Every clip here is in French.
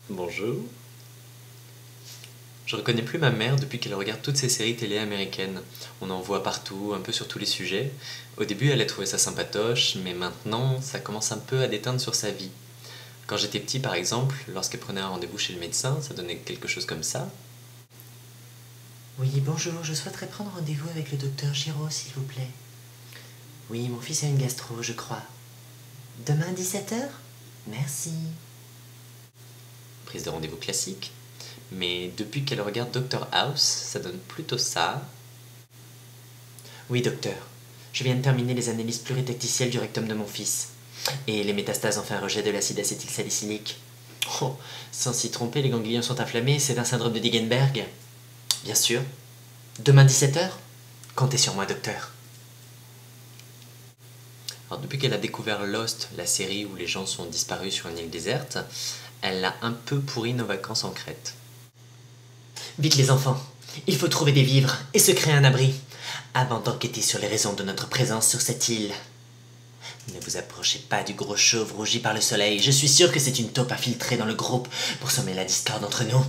Bonjour. Je reconnais plus ma mère depuis qu'elle regarde toutes ces séries télé américaines. On en voit partout, un peu sur tous les sujets. Au début, elle a trouvé ça sympatoche, mais maintenant, ça commence un peu à déteindre sur sa vie. Quand j'étais petit, par exemple, lorsqu'elle prenait un rendez-vous chez le médecin, ça donnait quelque chose comme ça. Oui, bonjour, je souhaiterais prendre rendez-vous avec le docteur Giraud, s'il vous plaît. Oui, mon fils a une gastro, je crois. Demain 17h? Merci. Prise de rendez-vous classique. Mais depuis qu'elle regarde Dr House, ça donne plutôt ça. Oui, docteur. Je viens de terminer les analyses pluritecticielles du rectum de mon fils. Et les métastases ont fait un rejet de l'acide acétylsalicylique. Oh, sans s'y tromper, les ganglions sont inflammés, c'est un syndrome de Degenberg. Bien sûr. Demain 17h? Comptez sur moi, docteur. Alors depuis qu'elle a découvert Lost, la série où les gens sont disparus sur une île déserte, elle a un peu pourri nos vacances en Crète. Vite les enfants, il faut trouver des vivres et se créer un abri, avant d'enquêter sur les raisons de notre présence sur cette île. Ne vous approchez pas du gros chauve rougi par le soleil, je suis sûr que c'est une taupe infiltrée dans le groupe pour semer la discorde entre nous.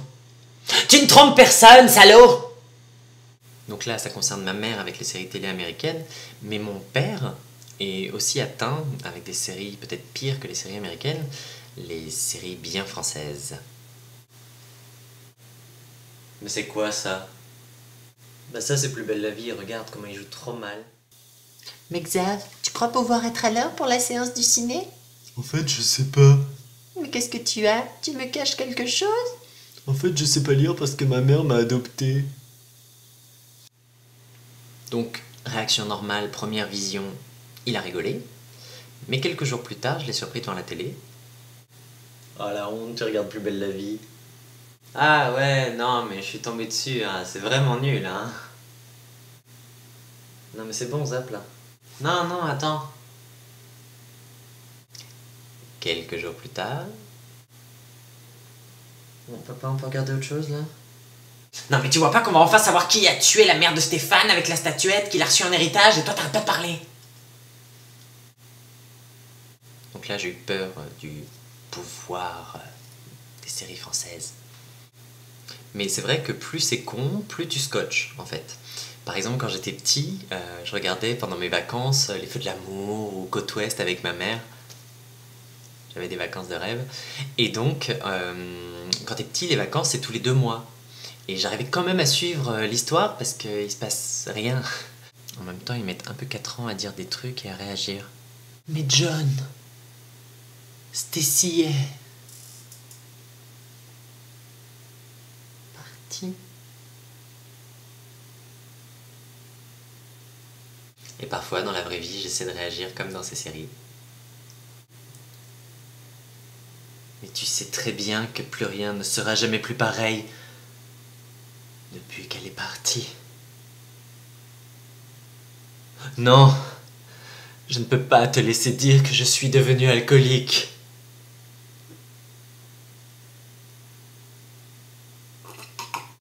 Tu ne trompes personne, salaud! Donc là, ça concerne ma mère avec les séries télé américaines, mais mon père est aussi atteint avec des séries peut-être pires que les séries américaines, les séries bien françaises. Mais c'est quoi ça? Bah ça c'est Plus belle la vie, regarde comment il joue trop mal. Mais Xav, tu crois pouvoir être à l'heure pour la séance du ciné? En fait, je sais pas. Mais qu'est-ce que tu as? Tu me caches quelque chose? En fait, je sais pas lire parce que ma mère m'a adopté. Donc, réaction normale, première vision, il a rigolé. Mais quelques jours plus tard, je l'ai surpris devant la télé. Oh la honte, tu regardes Plus belle la vie. Ah ouais, non mais je suis tombé dessus, hein. C'est vraiment nul, hein. Non mais c'est bon, zappe là. Non, non, attends. Quelques jours plus tard... Bon, papa, on peut regarder autre chose là? Non mais tu vois pas qu'on va enfin savoir qui a tué la mère de Stéphane avec la statuette qu'il a reçue en héritage et toi t'arrêtes pas de parler. Donc là, j'ai eu peur du pouvoir des séries françaises. Mais c'est vrai que plus c'est con, plus tu scotches, en fait. Par exemple, quand j'étais petit, je regardais pendant mes vacances Les Feux de l'amour ou Côte Ouest avec ma mère. J'avais des vacances de rêve. Et donc, quand t'es petit, les vacances, c'est tous les 2 mois. Et j'arrivais quand même à suivre l'histoire parce qu'il se passe rien. En même temps, ils mettent un peu 4 ans à dire des trucs et à réagir. Mais John, Stacy est partie. Et parfois, dans la vraie vie, j'essaie de réagir comme dans ces séries. Mais tu sais très bien que plus rien ne sera jamais plus pareil depuis qu'elle est partie. Non, je ne peux pas te laisser dire que je suis devenu alcoolique.